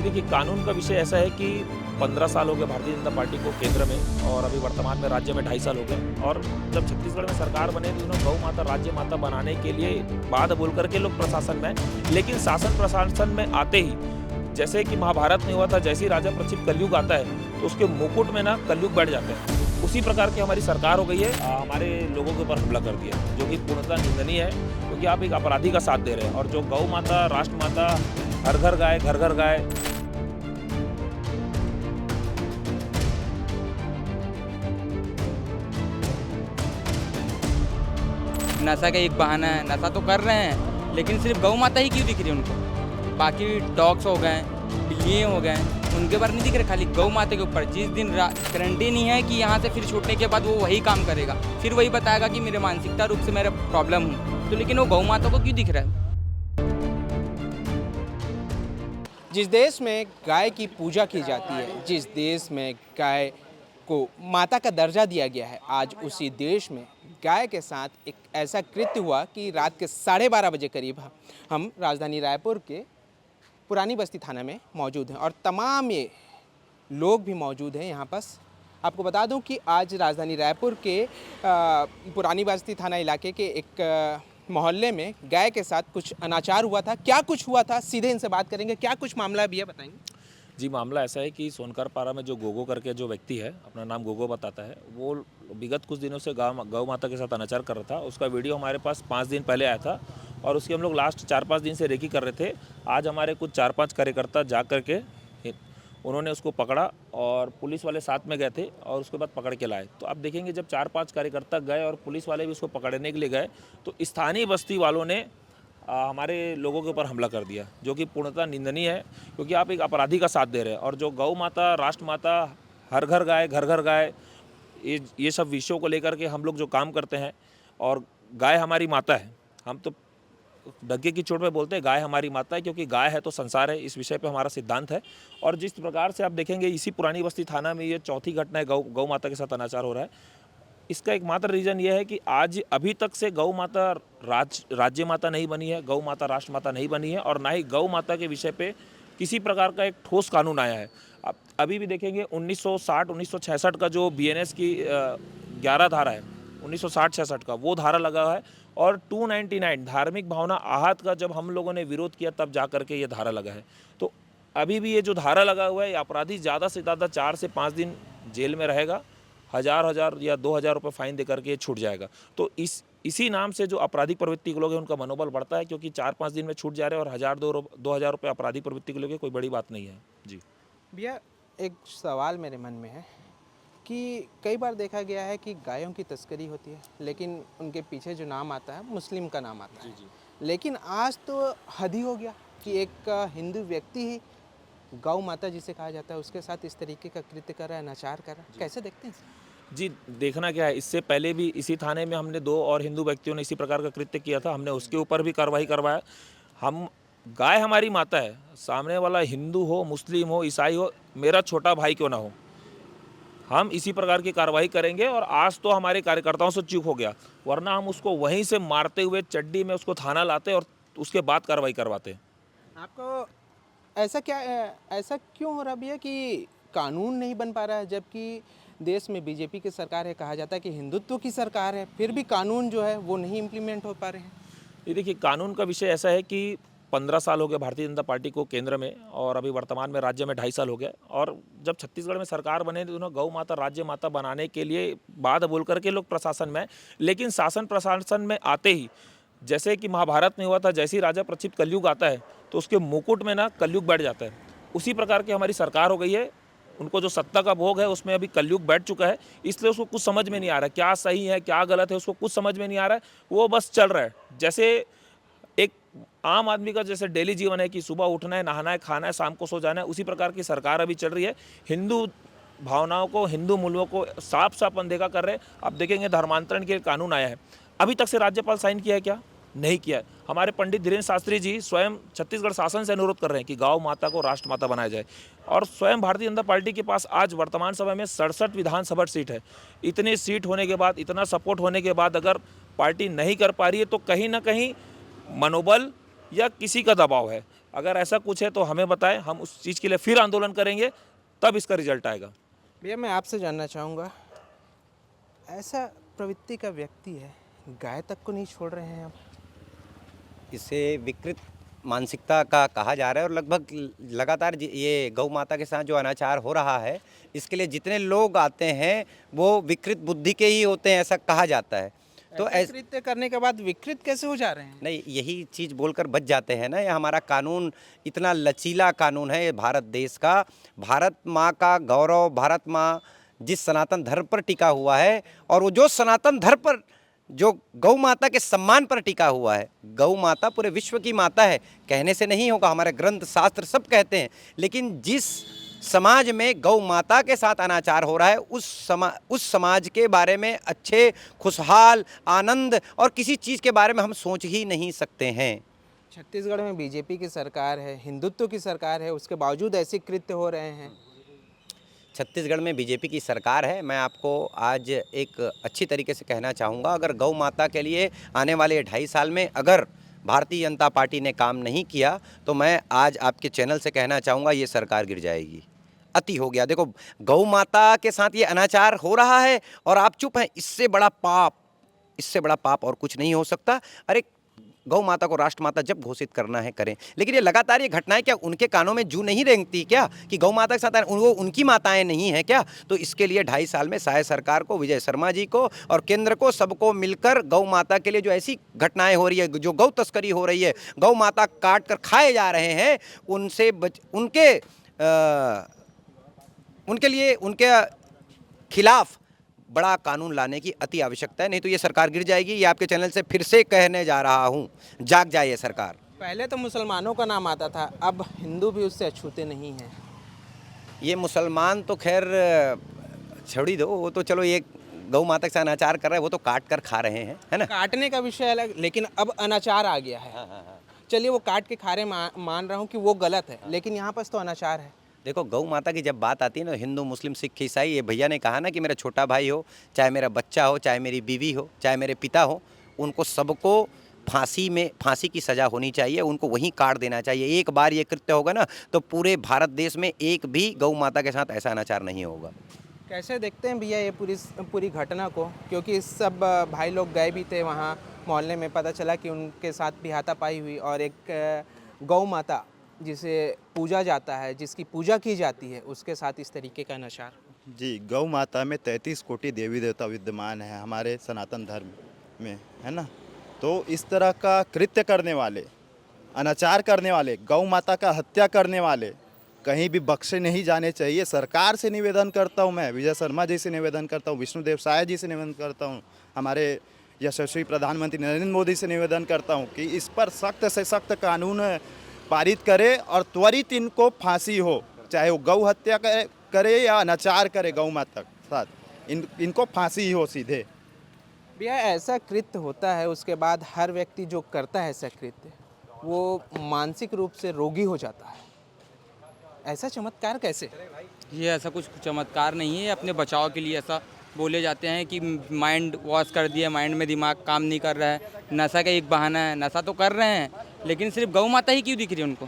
देखिए, कानून का विषय ऐसा है कि 15 साल हो गए भारतीय जनता पार्टी को केंद्र में, और अभी वर्तमान में राज्य में 2.5 साल हो गए। और जब छत्तीसगढ़ में सरकार बने तो उन्होंने गौ माता राज्य माता बनाने के लिए बात बोल करके लोग प्रशासन में, लेकिन शासन प्रशासन में आते ही जैसे कि महाभारत में हुआ था, जैसे ही राजा प्रचित कलयुग आता है तो उसके मुकुट में ना कलयुग बैठ जाते हैं। उसी प्रकार की हमारी सरकार हो गई है। हमारे लोगों के ऊपर हमला कर दिया, जो कि पूर्णतः निंदनीय है, क्योंकि आप एक अपराधी का साथ दे रहे हैं। और जो गौ माता, राष्ट्र माता, हर घर गाय, घर घर गाय, नशा का एक बहाना है। नशा तो कर रहे हैं, लेकिन सिर्फ गौ माता ही क्यों दिख रही है उनको? बाकी डॉग्स हो गए, बिल्लियाँ हो गए, उनके बारे नहीं दिख रहे, खाली गौ माता के ऊपर। जिस दिन गारंटी नहीं है कि यहाँ से फिर छूटने के बाद वो वही काम करेगा, फिर वही बताएगा कि मेरे मानसिकता रूप से मेरा प्रॉब्लम हूँ, तो लेकिन वो गौ माता को क्यों दिख रहा है? जिस देश में गाय की पूजा की जाती है, जिस देश में गाय को माता का दर्जा दिया गया है, आज उसी देश में गाय के साथ एक ऐसा कृत्य हुआ कि रात के 12:30 बजे करीब हम राजधानी रायपुर के पुरानी बस्ती थाना में मौजूद हैं और तमाम ये लोग भी मौजूद हैं यहाँ पास। आपको बता दूं कि आज राजधानी रायपुर के पुरानी बस्ती थाना इलाके के एक मोहल्ले में गाय के साथ कुछ अनाचार हुआ था। क्या कुछ हुआ था, सीधे इनसे बात करेंगे। क्या कुछ मामला है भैया, बताएंगे? जी, मामला ऐसा है कि सोनकर पारा में जो गोगो करके जो व्यक्ति है, अपना नाम गोगो बताता है, वो विगत कुछ दिनों से गौ माता के साथ अनाचार कर रहा था। उसका वीडियो हमारे पास 5 दिन पहले आया था और उसकी हम लोग लास्ट 4-5 दिन से रेकी कर रहे थे। आज हमारे कुछ 4-5 कार्यकर्ता जा करके उन्होंने उसको पकड़ा और पुलिस वाले साथ में गए थे और उसके बाद पकड़ के लाए। तो आप देखेंगे, जब 4-5 कार्यकर्ता गए और पुलिस वाले भी उसको पकड़ने के लिए गए, तो स्थानीय बस्ती वालों ने हमारे लोगों के ऊपर हमला कर दिया, जो कि पूर्णतः निंदनीय है, क्योंकि आप एक अपराधी का साथ दे रहे हैं। और जो गौ माता, राष्ट्र माता, हर घर गाय, घर घर गाय, ये सब विषयों को लेकर के हम लोग जो काम करते हैं, और गाय हमारी माता है, हम तो डंके की चोट पे बोलते हैं गाय हमारी माता है, क्योंकि गाय है तो संसार है, इस विषय पे हमारा सिद्धांत है। और जिस प्रकार से आप देखेंगे, इसी पुरानी बस्ती थाना में ये चौथी घटना है, गौ माता के साथ अनाचार हो रहा है। इसका एकमात्र रीज़न ये है कि आज अभी तक से गौ माता राज्य माता नहीं बनी है, गौ माता राष्ट्र माता नहीं बनी है, और ना ही गौ माता के विषय पे किसी प्रकार का एक ठोस कानून आया है। अब अभी भी देखेंगे 1960-1966 का जो BNS की 11 धारा है, 1960-66 का वो धारा लगा है, और 299 धार्मिक भावना आहत का जब हम लोगों ने विरोध किया तब जा करके ये धारा लगा है। तो अभी भी ये जो धारा लगा हुआ है, अपराधी ज़्यादा से ज़्यादा 4 से 5 दिन जेल में रहेगा, 1000 या 2000 रुपये फाइन दे करके छूट जाएगा। तो इसी नाम से जो आपराधिक प्रवृत्ति के लोग हैं, उनका मनोबल बढ़ता है, क्योंकि 4-5 दिन में छूट जा रहे हैं, और 1000-2000 रुपये आपराधिक प्रवृत्ति के लोग कोई बड़ी बात नहीं है। जी भैया, एक सवाल मेरे मन में है कि कई बार देखा गया है कि गायों की तस्करी होती है, लेकिन उनके पीछे जो नाम आता है मुस्लिम का नाम आता है। लेकिन आज तो हद ही हो गया कि एक हिंदू व्यक्ति ही गौ माता जिसे कहा जाता है उसके साथ इस तरीके का कृत्य कर रहा है, अनाचार कर रहा है। कैसे देखते हैं? जी, देखना क्या है, इससे पहले भी इसी थाने में हमने 2 और हिंदू व्यक्तियों ने इसी प्रकार का कृत्य किया था। हमने उसके ऊपर भी कार्रवाई करवाया। गाय हमारी माता है, सामने वाला हिंदू हो, मुस्लिम हो, ईसाई हो, मेरा छोटा भाई क्यों ना हो, हम इसी प्रकार की कार्रवाई करेंगे। और आज तो हमारे कार्यकर्ताओं से चूक हो गया, वरना हम उसको वहीं से मारते हुए चड्डी में उसको थाना लाते और उसके बाद कार्रवाई करवाते। आपको ऐसा क्यों हो रहा भैया कि कानून नहीं बन पा रहा है, जबकि देश में बीजेपी की सरकार है, कहा जाता है कि हिंदुत्व की सरकार है, फिर भी कानून जो है वो नहीं इम्प्लीमेंट हो पा रहे हैं? ये देखिए, कानून का विषय ऐसा है कि 15 साल हो गए भारतीय जनता पार्टी को केंद्र में, और अभी वर्तमान में राज्य में 2.5 साल हो गया। और जब छत्तीसगढ़ में सरकार बने तो उन्होंने गौ माता राज्य माता बनाने के लिए बात बोल करके लोग प्रशासन में, लेकिन शासन प्रशासन में आते ही जैसे कि महाभारत में हुआ था, जैसे ही राजा प्रचित कलयुग आता है तो उसके मुकुट में ना कलयुग बैठ जाता है। उसी प्रकार की हमारी सरकार हो गई है। उनको जो सत्ता का भोग है उसमें अभी कलयुग बैठ चुका है, इसलिए उसको कुछ समझ में नहीं आ रहा है, क्या सही है क्या गलत है, उसको कुछ समझ में नहीं आ रहा है। वो बस चल रहा है, जैसे एक आम आदमी का जैसे डेली जीवन है कि सुबह उठना है, नहाना है, खाना है, शाम को सो जाना है, उसी प्रकार की सरकार अभी चल रही है। हिंदू भावनाओं को, हिंदू मूल्यों को साफ साफ अनदेखा कर रहे हैं। आप देखेंगे, धर्मांतरण के कानून आया है, अभी तक से राज्यपाल साइन किया है क्या? नहीं किया है। हमारे पंडित धीरेन्द्र शास्त्री जी स्वयं छत्तीसगढ़ शासन से अनुरोध कर रहे हैं कि गौ माता को राष्ट्र माता बनाया जाए। और स्वयं भारतीय जनता पार्टी के पास आज वर्तमान समय में 67 विधानसभा सीट है। इतनी सीट होने के बाद, इतना सपोर्ट होने के बाद अगर पार्टी नहीं कर पा रही है, तो कहीं ना कहीं मनोबल या किसी का दबाव है। अगर ऐसा कुछ है तो हमें बताएं, हम उस चीज़ के लिए फिर आंदोलन करेंगे, तब इसका रिजल्ट आएगा। भैया मैं आपसे जानना चाहूँगा, ऐसा प्रवृत्ति का व्यक्ति है, गाय तक को नहीं छोड़ रहे हैं आप? इसे विकृत मानसिकता का कहा जा रहा है और लगभग लगातार ये गौ माता के साथ जो अनाचार हो रहा है, इसके लिए जितने लोग आते हैं वो विकृत बुद्धि के ही होते हैं, ऐसा कहा जाता है। तो ऐसा कृत्य करने के बाद विकृत कैसे हो जा रहे हैं? नहीं, यही चीज़ बोलकर बच जाते हैं ना। ये हमारा कानून इतना लचीला कानून है, ये भारत देश का, भारत माँ का गौरव, भारत माँ जिस सनातन धर्म पर टिका हुआ है, और वो जो सनातन धर्म पर, जो गौ माता के सम्मान पर टिका हुआ है। गौ माता पूरे विश्व की माता है, कहने से नहीं होगा, हमारे ग्रंथ शास्त्र सब कहते हैं। लेकिन जिस समाज में गौ माता के साथ अनाचार हो रहा है, उस समाज के बारे में अच्छे, खुशहाल, आनंद और किसी चीज़ के बारे में हम सोच ही नहीं सकते हैं। छत्तीसगढ़ में बीजेपी की सरकार है, हिंदुत्व की सरकार है, उसके बावजूद ऐसे कृत्य हो रहे हैं। छत्तीसगढ़ में बीजेपी की सरकार है। मैं आपको आज एक अच्छी तरीके से कहना चाहूँगा, अगर गौ माता के लिए आने वाले 2.5 साल में अगर भारतीय जनता पार्टी ने काम नहीं किया, तो मैं आज आपके चैनल से कहना चाहूँगा ये सरकार गिर जाएगी। अति हो गया। देखो, गौ माता के साथ ये अनाचार हो रहा है और आप चुप हैं। इससे बड़ा पाप और कुछ नहीं हो सकता। अरे, गौ माता को राष्ट्र माता जब घोषित करना है करें, लेकिन ये लगातार ये घटनाएं क्या उनके कानों में जू नहीं रेंगती क्या कि गौ माता के साथ वो उनकी माताएं नहीं हैं क्या? तो इसके लिए 2.5 साल में शायद सरकार को, विजय शर्मा जी को और केंद्र को, सबको मिलकर गौ माता के लिए जो ऐसी घटनाएं हो रही है, जो गौ तस्करी हो रही है, गौ माता काट कर खाए जा रहे हैं, उनके लिए उनके खिलाफ बड़ा कानून लाने की अति आवश्यकता है। नहीं तो ये सरकार गिर जाएगी। ये आपके चैनल से फिर से कहने जा रहा हूँ, जाग जाए ये सरकार। पहले तो मुसलमानों का नाम आता था, अब हिंदू भी उससे अछूते नहीं हैं। ये मुसलमान तो खैर छोड़ ही दो, वो तो चलो ये गौ माता के साथ अनाचार कर रहे हैं, वो तो काट कर खा रहे हैं, है ना। काटने का विषय अलग, लेकिन अब अनाचार आ गया है। चलिए, वो काट के खा रहे, मान रहा हूँ कि वो गलत है, लेकिन यहाँ पर तो अनाचार है। देखो, गौ माता की जब बात आती है ना, हिंदू, मुस्लिम, सिख, ईसाई, ये भैया ने कहा ना कि मेरा छोटा भाई हो, चाहे मेरा बच्चा हो, चाहे मेरी बीवी हो, चाहे मेरे पिता हो, उनको सबको फांसी की सज़ा होनी चाहिए, उनको वहीं काट देना चाहिए। एक बार ये कृत्य होगा ना, तो पूरे भारत देश में एक भी गौ माता के साथ ऐसा अनाचार नहीं होगा। कैसे देखते हैं भैया ये पूरी घटना को? क्योंकि सब भाई लोग गए भी थे वहाँ मोहल्ले में, पता चला कि उनके साथ भी हाथापाई हुई और एक गौ माता जिसे पूजा जाता है, जिसकी पूजा की जाती है, उसके साथ इस तरीके का अनाचार। जी, गौ माता में 33 कोटि देवी देवता विद्यमान है हमारे सनातन धर्म में, है ना। तो इस तरह का कृत्य करने वाले, अनाचार करने वाले, गौ माता का हत्या करने वाले कहीं भी बख्शे नहीं जाने चाहिए। सरकार से निवेदन करता हूँ, मैं विजय शर्मा जी से निवेदन करता हूँ, विष्णुदेव साय जी से निवेदन करता हूँ, हमारे यशस्वी प्रधानमंत्री नरेंद्र मोदी से निवेदन करता हूँ कि इस पर सख्त से सख्त कानून पारित करे और त्वरित इनको फांसी हो, चाहे वो गौ हत्या करे या अनाचार करे गौ माता के साथ, इनको फांसी ही हो सीधे। भैया, ऐसा कृत्य होता है, उसके बाद हर व्यक्ति जो करता है ऐसा कृत्य, वो मानसिक रूप से रोगी हो जाता है। ऐसा चमत्कार कैसे? ये ऐसा कुछ चमत्कार नहीं है, अपने बचाव के लिए ऐसा बोले जाते हैं कि माइंड वॉश कर दिया, माइंड में दिमाग काम नहीं कर रहा है, नशा का एक बहाना है। नशा तो कर रहे हैं, लेकिन सिर्फ गौ माता ही क्यों दिख रही है उनको?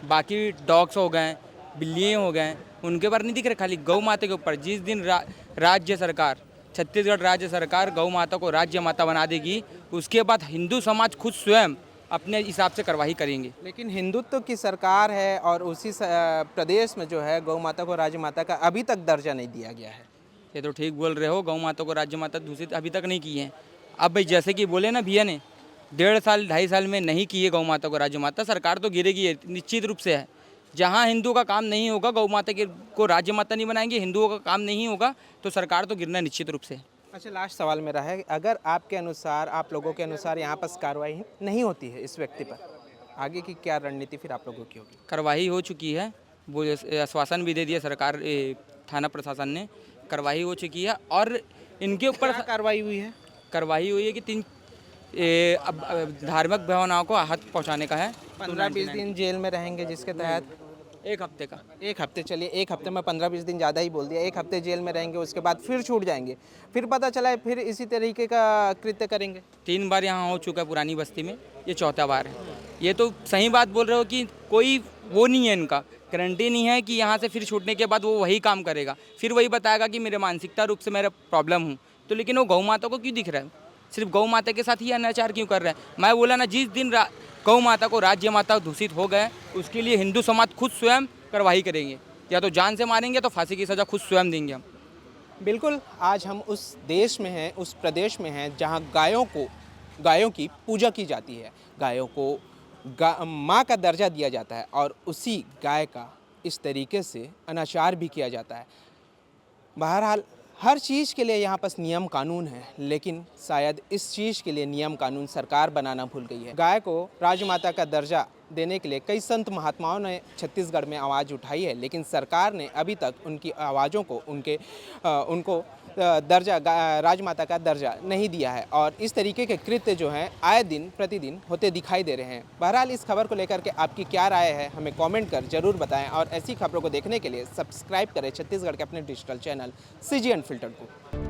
बाकी डॉग्स हो गए, बिल्लियाँ हो गए, उनके पर नहीं दिख रहे, खाली गौ माता के ऊपर। जिस दिन राज्य सरकार, छत्तीसगढ़ राज्य सरकार गौ माता को राज्य माता बना देगी, उसके बाद हिंदू समाज खुद स्वयं अपने हिसाब से कार्रवाई करेंगे। लेकिन हिंदुत्व की सरकार है और उसी प्रदेश में जो है गौ माता को राज्य माता का अभी तक दर्जा नहीं दिया गया है। ये तो ठीक बोल रहे हो, गौ माता को राज्य माता दूषित अभी तक नहीं की है। अब भाई जैसे कि बोले ना भैया ने, 1.5 साल 2.5 साल में नहीं की है गौ माता को राज्य माता, सरकार तो गिरेगी निश्चित रूप से है। जहाँ हिंदुओं का काम नहीं होगा, गौ माता को राज्य माता नहीं बनाएंगे, हिंदुओं का काम नहीं होगा, तो सरकार तो गिरना निश्चित रूप से। अच्छा, लास्ट सवाल मेरा है, अगर आपके अनुसार, आप लोगों के अनुसार यहाँ पर कार्रवाई नहीं होती है इस व्यक्ति पर, आगे की क्या रणनीति फिर आप लोगों की होगी? कार्रवाई हो चुकी है, वो आश्वासन भी दे दिया सरकार, थाना प्रशासन ने, कार्रवाई हो चुकी है। और इनके ऊपर कार्रवाई हुई है? कार्रवाई हुई है कि 3 धार्मिक भावनाओं को आहत पहुंचाने का है। 15-20 दिन जेल में रहेंगे, जिसके तहत 1 हफ्ते का। 1 हफ्ते, चलिए 1 हफ्ते में 15-20 दिन ज़्यादा ही बोल दिया। 1 हफ्ते जेल में रहेंगे, उसके बाद फिर छूट जाएंगे, फिर पता चला है फिर इसी तरीके का कृत्य करेंगे। 3 बार यहाँ हो चुका है पुरानी बस्ती में, ये चौथा बार है। ये तो सही बात बोल रहे हो कि कोई वो नहीं है, इनका गारंटी नहीं है कि यहाँ से फिर छूटने के बाद वो वही काम करेगा, फिर वही बताएगा कि मेरे मानसिकता रूप से मेरा प्रॉब्लम हूँ। तो लेकिन वो गौ माता को क्यों दिख रहा है? सिर्फ गौ माता के साथ ही अनाचार क्यों कर रहे हैं? मैं बोला ना, जिस दिन गौ माता को राज्य माता घोषित हो गए, उसके लिए हिंदू समाज खुद स्वयं कार्रवाई करेंगे, या तो जान से मारेंगे तो फांसी की सज़ा खुद स्वयं देंगे हम। बिल्कुल, आज हम उस देश में हैं, उस प्रदेश में हैं जहाँ गायों की पूजा की जाती है, गायों को माँ का दर्जा दिया जाता है और उसी गाय का इस तरीके से अनाचार भी किया जाता है। बहरहाल हर चीज़ के लिए यहाँ पास नियम कानून है, लेकिन शायद इस चीज़ के लिए नियम कानून सरकार बनाना भूल गई है। गाय को राजमाता का दर्जा देने के लिए कई संत महात्माओं ने छत्तीसगढ़ में आवाज़ उठाई है, लेकिन सरकार ने अभी तक उनकी आवाज़ों को उनको राजमाता का दर्जा नहीं दिया है और इस तरीके के कृत्य जो हैं आए दिन प्रतिदिन होते दिखाई दे रहे हैं। बहरहाल इस खबर को लेकर के आपकी क्या राय है, हमें कमेंट कर जरूर बताएं और ऐसी खबरों को देखने के लिए सब्सक्राइब करें छत्तीसगढ़ के अपने डिजिटल चैनल CG Unfiltered को।